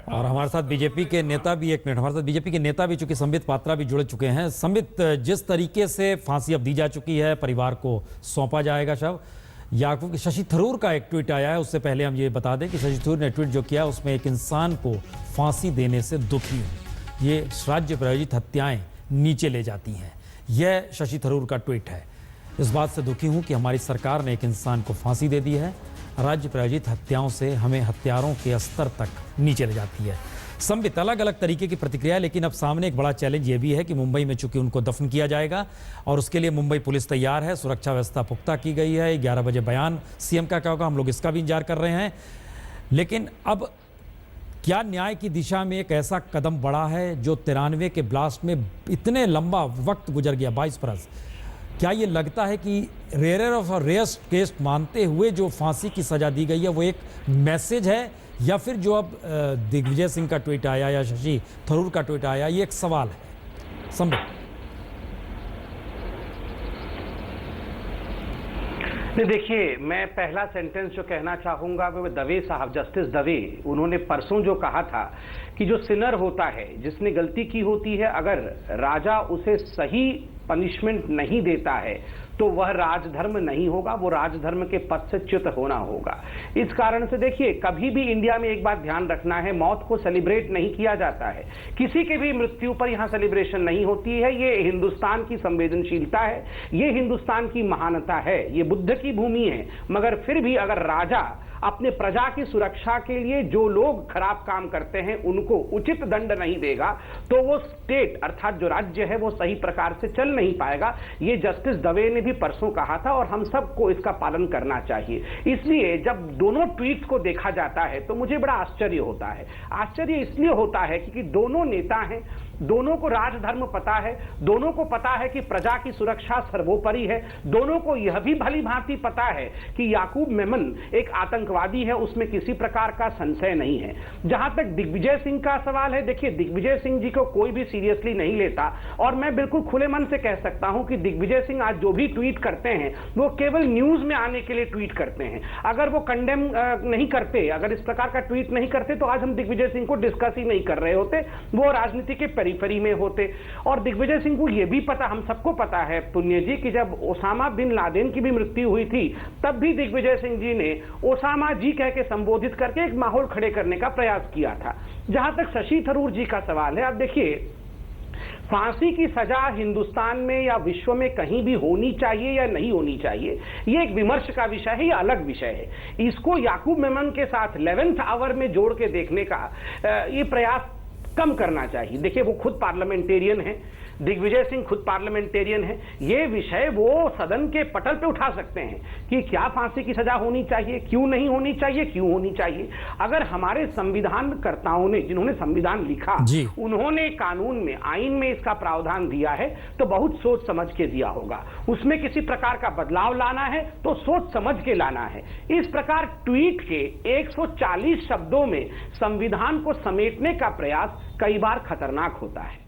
और हमारे साथ बीजेपी के नेता भी, एक मिनट, हमारे साथ बीजेपी के नेता भी, चूंकि संबित पात्रा भी जुड़ चुके हैं। संबित, जिस तरीके से फांसी अब दी जा चुकी है, परिवार को सौंपा जाएगा शव, याकूब की शशि थरूर का एक ट्वीट आया है। उससे पहले हम ये बता दें कि शशि थरूर ने ट्वीट जो किया उसमें एक इंसान को फांसी देने से दुखी हूं, ये राज्य प्रायोजित हत्याएं नीचे ले जाती हैं, यह शशि थरूर का ट्वीट है। इस बात से दुखी हूं कि हमारी सरकार ने एक इंसान को फांसी दे दी है, राज्य प्रायोजित हत्याओं से हमें हत्यारों के स्तर तक नीचे ले जाती है। संबित, अलग अलग तरीके की प्रतिक्रिया, लेकिन अब सामने एक बड़ा चैलेंज ये भी है कि मुंबई में चूंकि उनको दफन किया जाएगा और उसके लिए मुंबई पुलिस तैयार है, सुरक्षा व्यवस्था पुख्ता की गई है। 11 बजे बयान सीएम का क्या होगा, हम लोग इसका भी इंतजार कर रहे हैं। लेकिन अब क्या न्याय की दिशा में एक ऐसा कदम बढ़ा है जो 93 के ब्लास्ट में इतने लंबा वक्त गुजर गया, 22 बरस, क्या ये लगता है कि रेयर ऑफ रेयस्ट केस मानते हुए जो फांसी की सजा दी गई है वो एक मैसेज है, या फिर जो अब दिग्विजय सिंह का ट्वीट आया या शशि थरूर का ट्वीट आया, ये एक सवाल है? संबित, नहीं, देखिए, मैं पहला सेंटेंस जो कहना चाहूंगा वो दवे साहब, जस्टिस दवे, उन्होंने परसों जो कहा था कि जो सिनर होता है, जिसने गलती की होती है, अगर राजा उसे सही पनिशमेंट नहीं देता है तो वह राजधर्म नहीं होगा, वो राजधर्म के पद से च्युत होना होगा। इस कारण से देखिए, कभी भी इंडिया में एक बात ध्यान रखना है, मौत को सेलिब्रेट नहीं किया जाता है, किसी के भी मृत्यु पर यहां सेलिब्रेशन नहीं होती है। ये हिंदुस्तान की संवेदनशीलता है, ये हिंदुस्तान की महानता है, ये बुद्ध की भूमि है। मगर फिर भी अगर राजा अपने प्रजा की सुरक्षा के लिए जो लोग खराब काम करते हैं उनको उचित दंड नहीं देगा तो वो स्टेट अर्थात जो राज्य है वो सही प्रकार से चल नहीं पाएगा। ये जस्टिस दवे ने भी परसों कहा था और हम सबको इसका पालन करना चाहिए। इसलिए जब दोनों ट्वीट्स को देखा जाता है तो मुझे बड़ा आश्चर्य होता है। आश्चर्य इसलिए होता है क्योंकि दोनों नेता हैं, दोनों को राजधर्म पता है, दोनों को पता है कि प्रजा की सुरक्षा सर्वोपरि है, दोनों को यह भी भली भांति पता है कि याकूब मेमन एक आतंकवादी है, उसमें किसी प्रकार का संशय नहीं है। जहां तक दिग्विजय सिंह का सवाल है, देखिए, दिग्विजय सिंह जी को कोई भी सीरियसली नहीं लेता और मैं बिल्कुल खुले मन से कह सकता हूं कि दिग्विजय सिंह आज जो भी ट्वीट करते हैं वो केवल न्यूज में आने के लिए ट्वीट करते हैं। अगर वो कंडेम नहीं करते, अगर इस प्रकार का ट्वीट नहीं करते तो आज हम दिग्विजय सिंह को डिस्कस ही नहीं कर रहे होते, वो राजनीति के पेरिफेरी में होते। और दिग्विजय सिंह को यह भी पता, हम सबको पता है पुण्य जी, कि जब ओसामा बिन लादेन की भी मृत्यु हुई थी तब भी दिग्विजय सिंह जी ने ओसामा जी कह के संबोधित करके एक माहौल खड़े करने का प्रयास किया था। जहां तक शशि थरूर जी का सवाल है, अब देखिए, फांसी की सजा हिंदुस्तान में या विश्व में कहीं भी होनी चाहिए या नहीं होनी चाहिए, ये एक विमर्श का विषय है, ये अलग विषय है। इसको याकूब मेमन के साथ 11th आवर में जोड़ के देखने का ये प्रयास कम करना चाहिए। देखिए, वो खुद पार्लियामेंटेरियन है, दिग्विजय सिंह खुद पार्लियामेंटेरियन है, ये विषय वो सदन के पटल पे उठा सकते हैं कि क्या फांसी की सजा होनी चाहिए, क्यों नहीं होनी चाहिए, क्यों होनी चाहिए। अगर हमारे संविधानकर्ताओं ने, जिन्होंने संविधान लिखा, उन्होंने कानून में, आईन में इसका प्रावधान दिया है तो बहुत सोच समझ के दिया होगा। उसमें किसी प्रकार का बदलाव लाना है तो सोच समझ के लाना है। इस प्रकार ट्वीट के 140 शब्दों में संविधान को समेटने का प्रयास कई बार खतरनाक होता है।